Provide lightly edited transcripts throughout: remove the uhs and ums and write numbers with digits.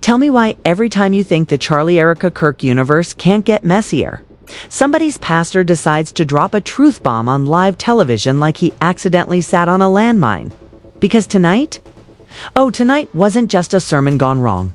Tell me why every time you think the Charlie Erika Kirk universe can't get messier, somebody's pastor decides to drop a truth bomb on live television like he accidentally sat on a landmine. Because tonight? Oh, tonight wasn't just a sermon gone wrong.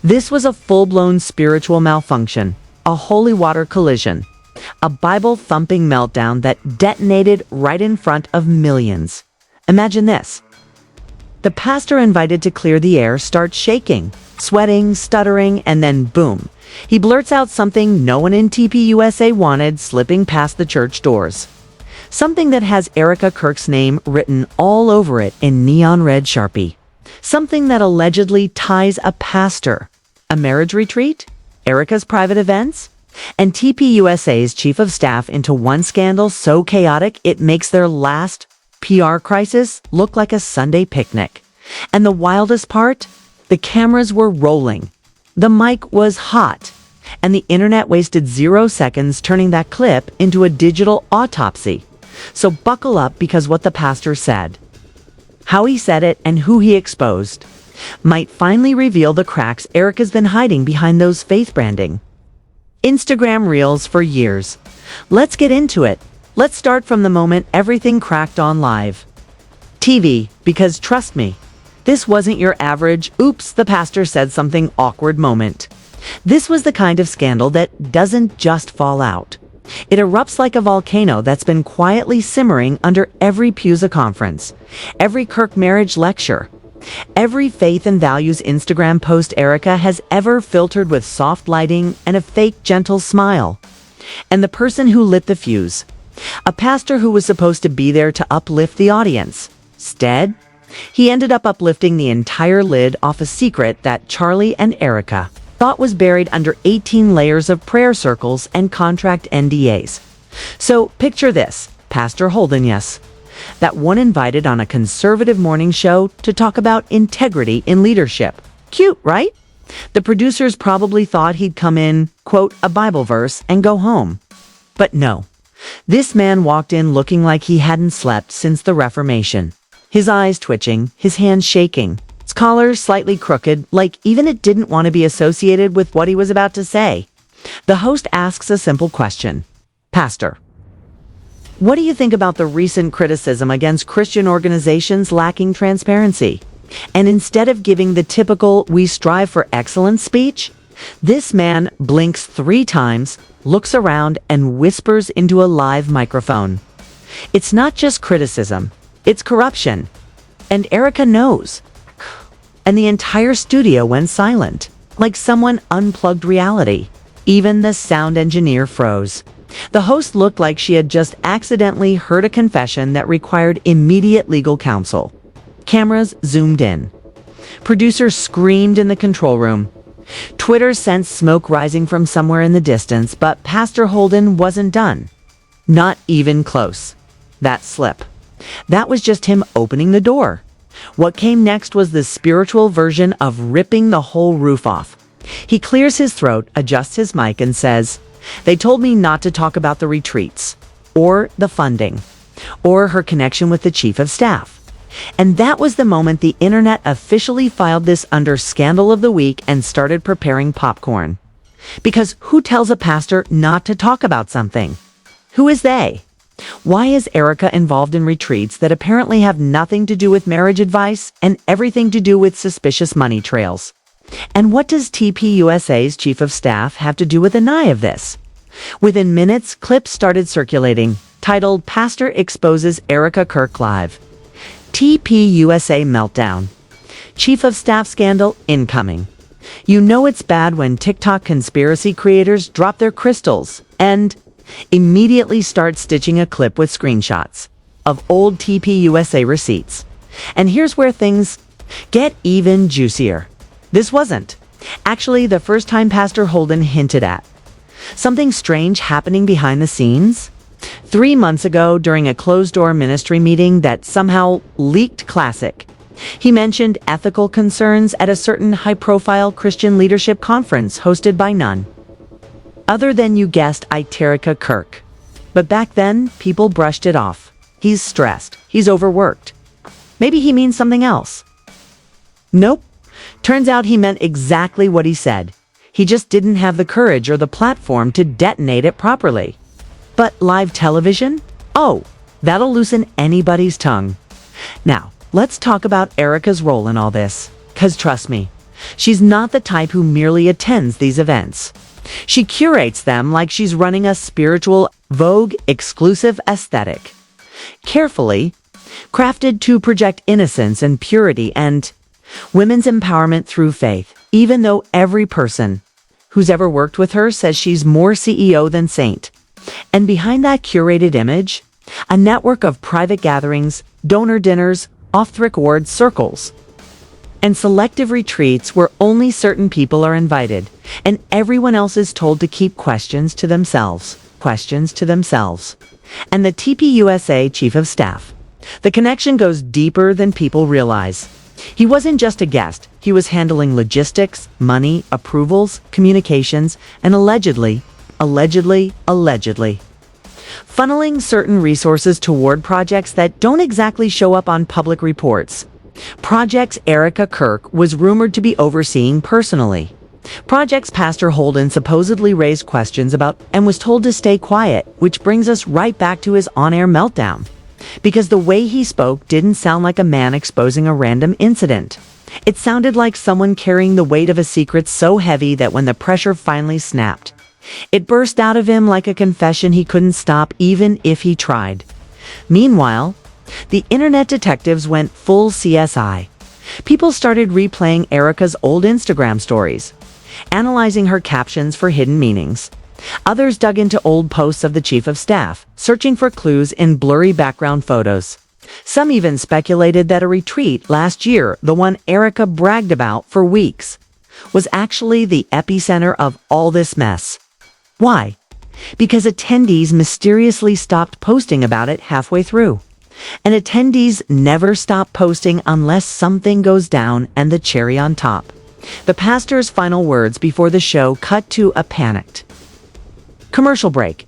This was a full-blown spiritual malfunction, a holy water collision, a Bible-thumping meltdown that detonated right in front of millions. Imagine this. The pastor invited to clear the air starts shaking, sweating, stuttering, and then boom, he blurts out something no one in TPUSA wanted, slipping past the church doors. Something that has Erika Kirk's name written all over it in neon red Sharpie. Something that allegedly ties a pastor, a marriage retreat, Erika's private events, and TPUSA's chief of staff into one scandal so chaotic it makes their last PR crisis look like a Sunday picnic. And the wildest part? The cameras were rolling. The mic was hot. And the internet wasted 0 seconds turning that clip into a digital autopsy. So buckle up, because what the pastor said, how he said it, and who he exposed might finally reveal the cracks Erika's been hiding behind those faith branding Instagram reels for years. Let's get into it. Let's start from the moment everything cracked on live TV, because trust me, this wasn't your average, oops, the pastor said something awkward moment. This was the kind of scandal that doesn't just fall out. It erupts like a volcano that's been quietly simmering under every TPUSA conference, every Kirk marriage lecture, every faith and values Instagram post Erika has ever filtered with soft lighting and a fake gentle smile. And the person who lit the fuse, a pastor who was supposed to be there to uplift the audience, instead, he ended up uplifting the entire lid off a secret that Charlie and Erika thought was buried under 18 layers of prayer circles and contract NDAs. So picture this, Pastor Holden, yes, that one invited on a conservative morning show to talk about integrity in leadership. Cute, right? The producers probably thought he'd come in, quote, a Bible verse and go home. But no, this man walked in looking like he hadn't slept since the Reformation. His eyes twitching, his hands shaking, his collar slightly crooked, like even it didn't want to be associated with what he was about to say. The host asks a simple question. Pastor, what do you think about the recent criticism against Christian organizations lacking transparency? And instead of giving the typical "we strive for excellence" speech, this man blinks 3 times, looks around, and whispers into a live microphone. It's not just criticism, it's corruption. And Erika knows. And the entire studio went silent, like someone unplugged reality. Even the sound engineer froze. The host looked like she had just accidentally heard a confession that required immediate legal counsel. Cameras zoomed in. Producers screamed in the control room. Twitter sensed smoke rising from somewhere in the distance, but Pastor Holden wasn't done. Not even close. That slip. That was just him opening the door. What came next was the spiritual version of ripping the whole roof off. He clears his throat, adjusts his mic, and says, "They told me not to talk about the retreats, or the funding, or her connection with the chief of staff." And that was the moment the internet officially filed this under Scandal of the Week and started preparing popcorn. Because who tells a pastor not to talk about something? Who is they? Why is Erika involved in retreats that apparently have nothing to do with marriage advice and everything to do with suspicious money trails? And what does TPUSA's chief of staff have to do with an eye of this? Within minutes, clips started circulating, titled "Pastor Exposes Erika Kirk Live." TPUSA Meltdown. Chief of Staff Scandal Incoming. You know it's bad when TikTok conspiracy creators drop their crystals and immediately start stitching a clip with screenshots of old TPUSA receipts. And here's where things get even juicier. This wasn't actually the first time Pastor Holden hinted at something strange happening behind the scenes. 3 months ago, during a closed-door ministry meeting that somehow leaked classic, he mentioned ethical concerns at a certain high-profile Christian leadership conference hosted by none other than, you guessed, Erika Kirk. But back then, people brushed it off. He's stressed. He's overworked. Maybe he means something else. Nope. Turns out he meant exactly what he said. He just didn't have the courage or the platform to detonate it properly. But live television? Oh, that'll loosen anybody's tongue. Now, let's talk about Erika's role in all this. 'Cause trust me, she's not the type who merely attends these events. She curates them like she's running a spiritual Vogue exclusive aesthetic. Carefully crafted to project innocence and purity and women's empowerment through faith, even though every person who's ever worked with her says she's more CEO than saint. And behind that curated image, a network of private gatherings, donor dinners, off-the-record circles, and selective retreats where only certain people are invited, and everyone else is told to keep questions to themselves. And the TPUSA Chief of Staff. The connection goes deeper than people realize. He wasn't just a guest. He was handling logistics, money, approvals, communications, and allegedly, funneling certain resources toward projects that don't exactly show up on public reports. Projects Erika Kirk was rumored to be overseeing personally. Projects Pastor Holden supposedly raised questions about and was told to stay quiet, which brings us right back to his on-air meltdown. Because the way he spoke didn't sound like a man exposing a random incident. It sounded like someone carrying the weight of a secret so heavy that when the pressure finally snapped, it burst out of him like a confession he couldn't stop even if he tried. Meanwhile, the internet detectives went full CSI. People started replaying Erika's old Instagram stories, analyzing her captions for hidden meanings. Others dug into old posts of the Chief of Staff, searching for clues in blurry background photos. Some even speculated that a retreat last year, the one Erika bragged about for weeks, was actually the epicenter of all this mess. Why? Because attendees mysteriously stopped posting about it halfway through. And attendees never stop posting unless something goes down, and the cherry on top. The pastor's final words before the show cut to a panicked commercial break.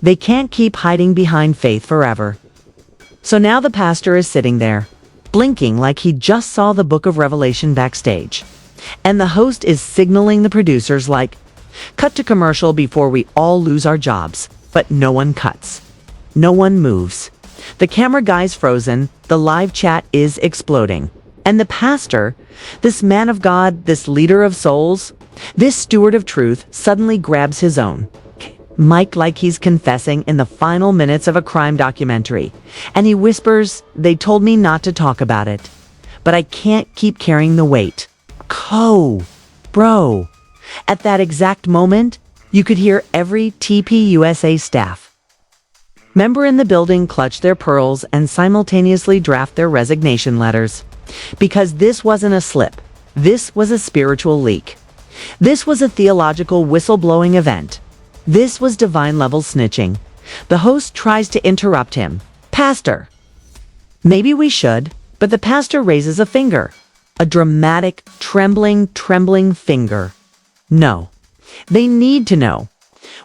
They can't keep hiding behind faith forever. So now the pastor is sitting there, blinking like he just saw the book of Revelation backstage. And the host is signaling the producers like, cut to commercial before we all lose our jobs. But no one cuts. No one moves. The camera guy's frozen, the live chat is exploding. And the pastor, this man of God, this leader of souls, this steward of truth, suddenly grabs his own mic like he's confessing in the final minutes of a crime documentary. And he whispers, they told me not to talk about it, but I can't keep carrying the weight. Bro. At that exact moment, you could hear every TPUSA staff member in the building clutch their pearls and simultaneously draft their resignation letters. Because this wasn't a slip. This was a spiritual leak. This was a theological whistleblowing event. This was divine-level snitching. The host tries to interrupt him. Pastor. Maybe we should, but the pastor raises a finger. A dramatic, trembling finger. No. They need to know.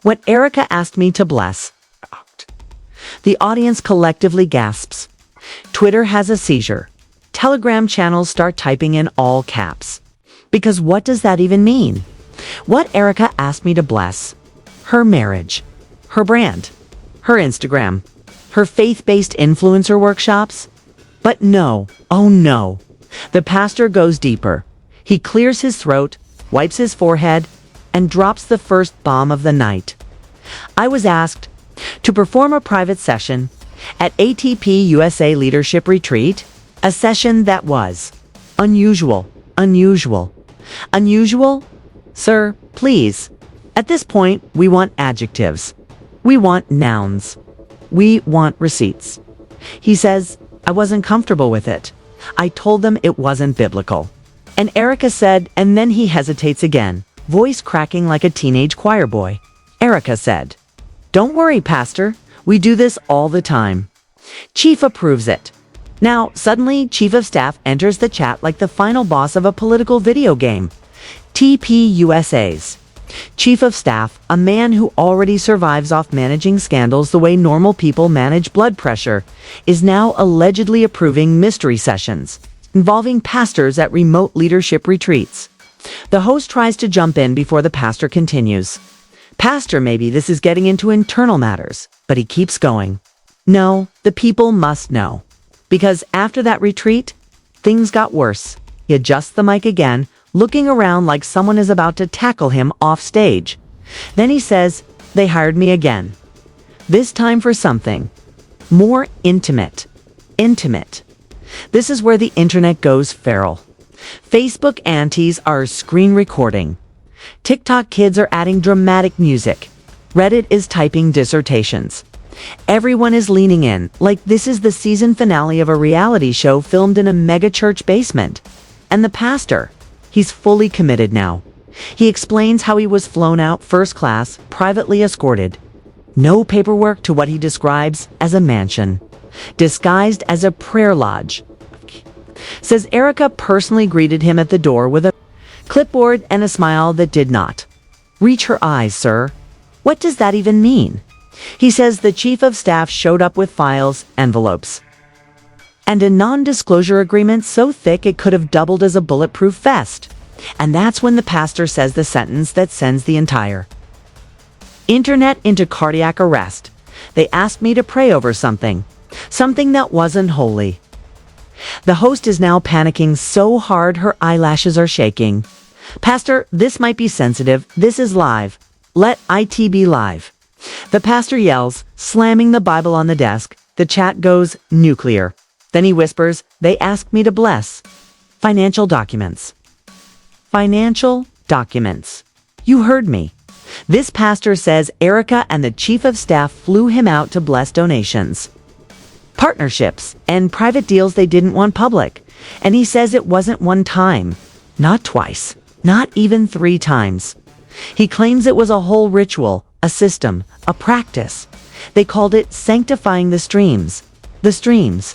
What Erika asked me to bless. The audience collectively gasps. Twitter has a seizure. Telegram channels start typing in all caps. Because what does that even mean? What Erika asked me to bless? Her marriage, her brand, her Instagram, her faith-based influencer workshops? But no, oh no. The pastor goes deeper. He clears his throat, wipes his forehead, and drops the first bomb of the night. I was asked to perform a private session at ATP USA Leadership Retreat, a session that was unusual. Unusual? Sir, please. At this point, we want adjectives. We want nouns. We want receipts. He says, I wasn't comfortable with it. I told them it wasn't biblical. And Erika said, and then he hesitates again, voice cracking like a teenage choir boy. Erika said, don't worry, Pastor. We do this all the time. Chief approves it. Now, suddenly, Chief of Staff enters the chat like the final boss of a political video game. TPUSA's Chief of Staff, a man who already survives off managing scandals the way normal people manage blood pressure, is now allegedly approving mystery sessions. involving pastors at remote leadership retreats. The host tries to jump in before the pastor continues. Pastor, maybe this is getting into internal matters, but he keeps going. No, the people must know. Because after that retreat, things got worse. He adjusts the mic again, looking around like someone is about to tackle him off stage. Then he says, they hired me again. This time for something more intimate. Intimate. This is where the internet goes feral. Facebook aunties are screen recording. TikTok kids are adding dramatic music. Reddit is typing dissertations. Everyone is leaning in, like this is the season finale of a reality show filmed in a mega-church basement. And the pastor, he's fully committed now. He explains how he was flown out first class, privately escorted. No paperwork to what he describes as a mansion, disguised as a prayer lodge. Says Erika personally greeted him at the door with a clipboard and a smile that did not reach her eyes, sir. What does that even mean? He says the chief of staff showed up with files, envelopes, and a non-disclosure agreement so thick it could have doubled as a bulletproof vest. And that's when the pastor says the sentence that sends the entire internet into cardiac arrest. They asked me to pray over something that wasn't holy. The host is now panicking so hard her eyelashes are shaking. Pastor, this might be sensitive. This is live. Let it be live. The pastor yells, slamming the Bible on the desk. The chat goes nuclear. Then he whispers, they asked me to bless financial documents. Financial documents. You heard me. This pastor says Erika and the chief of staff flew him out to bless donations, partnerships, and private deals they didn't want public. And he says it wasn't one time, not twice, not even 3 times. He claims it was a whole ritual, a system, a practice. They called it sanctifying the streams. The streams.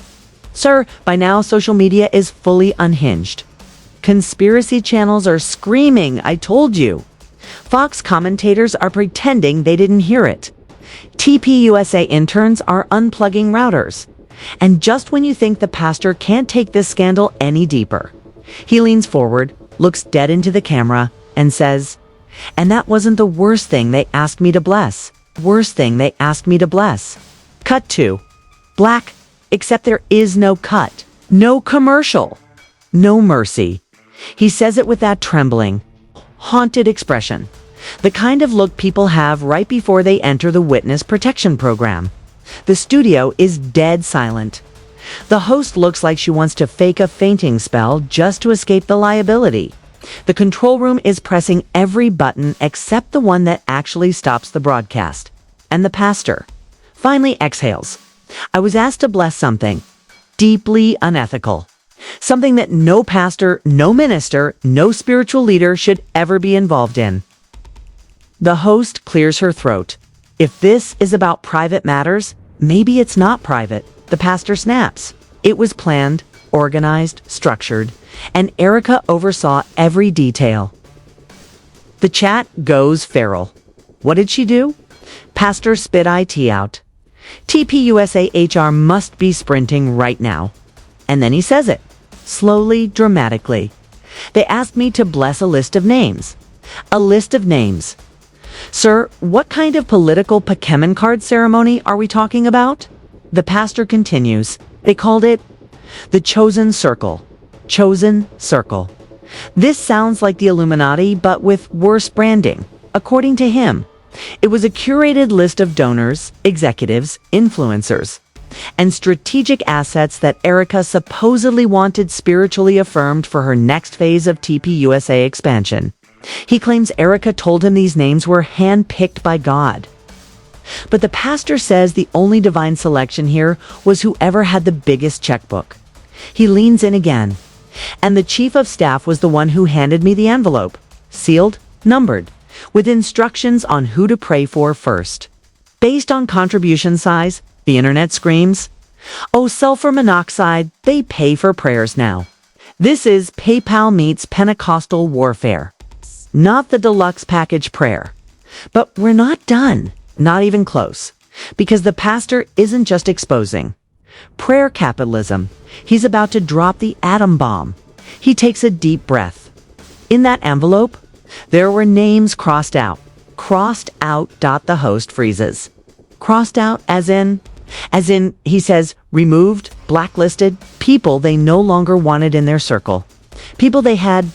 Sir, by now social media is fully unhinged. Conspiracy channels are screaming, I told you. Fox commentators are pretending they didn't hear it. TPUSA interns are unplugging routers. And just when you think the pastor can't take this scandal any deeper, he leans forward, looks dead into the camera, and says, and that wasn't the worst thing they asked me to bless. Worst thing they asked me to bless. Cut to black, except there is no cut, no commercial, no mercy. He says it with that trembling, haunted expression, the kind of look people have right before they enter the witness protection program. The studio is dead silent. The host looks like she wants to fake a fainting spell just to escape the liability. The control room is pressing every button except the one that actually stops the broadcast. And the pastor finally exhales. I was asked to bless something deeply unethical. Something that no pastor, no minister, no spiritual leader should ever be involved in. The host clears her throat. If this is about private matters, maybe it's not private. The pastor snaps. It was planned, organized, structured, and Erika oversaw every detail. The chat goes feral. What did she do? Pastor spit IT out. TPUSA HR must be sprinting right now. And then he says it, slowly, dramatically. They asked me to bless a list of names. A list of names. Sir, what kind of political Pokemon card ceremony are we talking about? The pastor continues. They called it the Chosen Circle. Chosen Circle. This sounds like the Illuminati, but with worse branding. According to him, it was a curated list of donors, executives, influencers, and strategic assets that Erika supposedly wanted spiritually affirmed for her next phase of TPUSA expansion. He claims Erika told him these names were hand-picked by God. But the pastor says the only divine selection here was whoever had the biggest checkbook. He leans in again. And the chief of staff was the one who handed me the envelope, sealed, numbered, with instructions on who to pray for first. Based on contribution size, the internet screams, oh, sulfur monoxide, they pay for prayers now. This is PayPal meets Pentecostal warfare. Not the deluxe package prayer. But we're not done. Not even close. Because the pastor isn't just exposing. Prayer capitalism. He's about to drop the atom bomb. He takes a deep breath. In that envelope, there were names crossed out. Crossed out. The host freezes. Crossed out as in, he says, removed, blacklisted, people they no longer wanted in their circle. People they had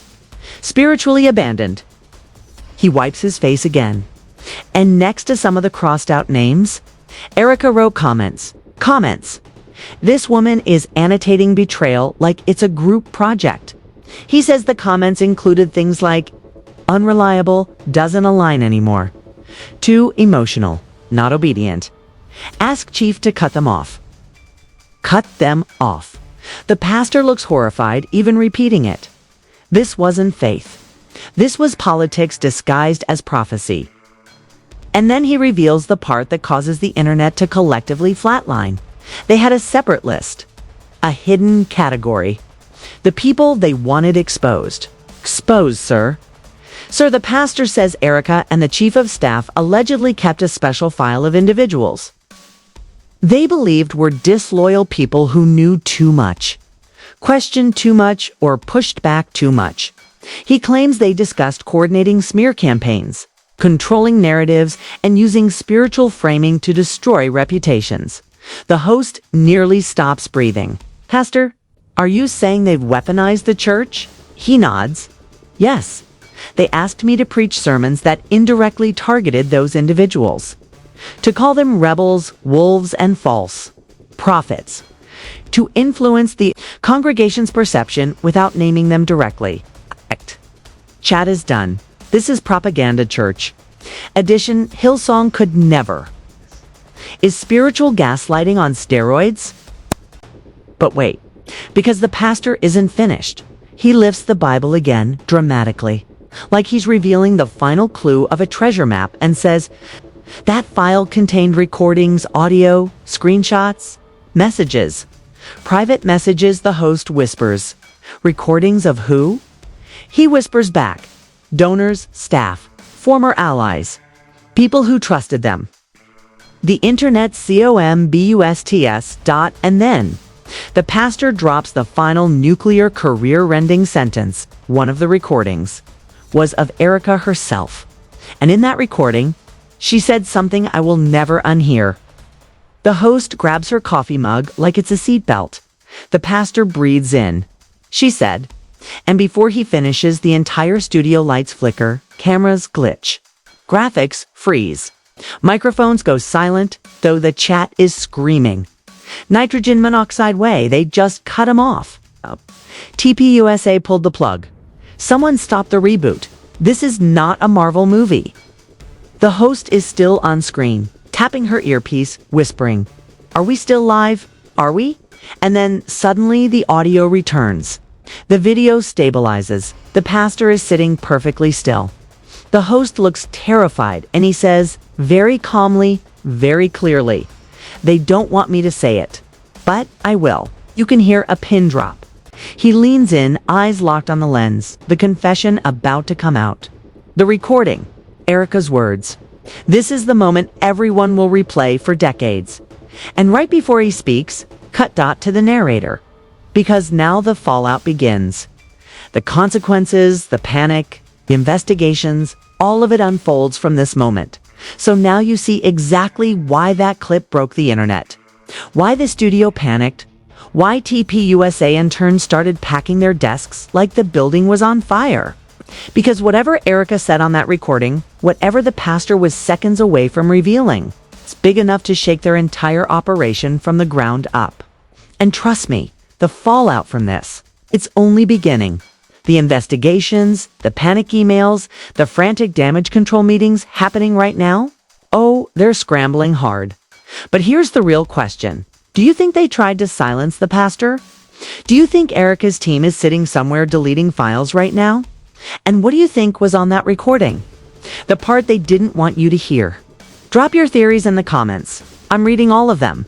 spiritually abandoned. He wipes his face again. And next to some of the crossed out names, Erika wrote comments. This woman is annotating betrayal like it's a group project. He says the comments included things like, unreliable, doesn't align anymore. Too emotional, not obedient. Ask Chief to cut them off. Cut them off. The pastor looks horrified, even repeating it. This wasn't faith. This was politics disguised as prophecy. And then he reveals the part that causes the internet to collectively flatline. They had a separate list. A hidden category. The people they wanted exposed. Exposed, sir. Sir, the pastor says Erika and the chief of staff allegedly kept a special file of individuals they believed were disloyal people who knew too much, questioned too much, or pushed back too much. He claims they discussed coordinating smear campaigns, controlling narratives, and using spiritual framing to destroy reputations. The host nearly stops breathing. Pastor, are you saying they've weaponized the church? He nods. Yes. They asked me to preach sermons that indirectly targeted those individuals. To call them rebels, wolves, and false prophets. To influence the congregation's perception without naming them directly. Chat is done. This is propaganda, church. Addition, Hillsong could never. Is spiritual gaslighting on steroids? But wait, because the pastor isn't finished. He lifts the Bible again, dramatically, like he's revealing the final clue of a treasure map, and says, that file contained recordings, audio, screenshots, messages. Private messages, the host whispers. Recordings of who? He whispers back. Donors, staff, former allies, people who trusted them. The internet COMBUSTS. And then the pastor drops the final nuclear career-rending sentence. One of the recordings was of Erika herself. And in that recording, she said something I will never unhear. The host grabs her coffee mug like it's a seatbelt. The pastor breathes in. She said, and before he finishes, the entire studio lights flicker, cameras glitch, graphics freeze, microphones go silent, though the chat is screaming. Nitrogen monoxide way, they just cut him off. TPUSA pulled the plug. Someone stop the reboot. This is not a Marvel movie. The host is still on screen, tapping her earpiece, whispering, are we still live? Are we? And then suddenly the audio returns. The video stabilizes. The pastor is sitting perfectly still. The host looks terrified, and he says, very calmly, very clearly, they don't want me to say it, but I will. You can hear a pin drop. He leans in, eyes locked on the lens, the confession about to come out. The recording. Erika's words. This is the moment everyone will replay for decades. And right before he speaks, cut to the narrator. Because now the fallout begins. The consequences, the panic, the investigations, all of it unfolds from this moment. So now you see exactly why that clip broke the internet. Why the studio panicked. Why TPUSA in turn started packing their desks like the building was on fire. Because whatever Erika said on that recording, whatever the pastor was seconds away from revealing, it's big enough to shake their entire operation from the ground up. And trust me, the fallout from this, it's only beginning. The investigations, the panic emails, the frantic damage control meetings happening right now, oh, they're scrambling hard. But here's the real question. Do you think they tried to silence the pastor? Do you think Erika's team is sitting somewhere deleting files right now? And what do you think was on that recording? The part they didn't want you to hear. Drop your theories in the comments. I'm reading all of them.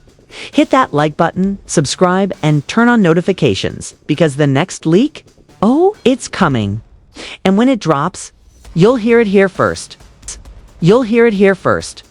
Hit that like button, subscribe, and turn on notifications, because the next leak, oh, it's coming. And when it drops, you'll hear it here first. You'll hear it here first.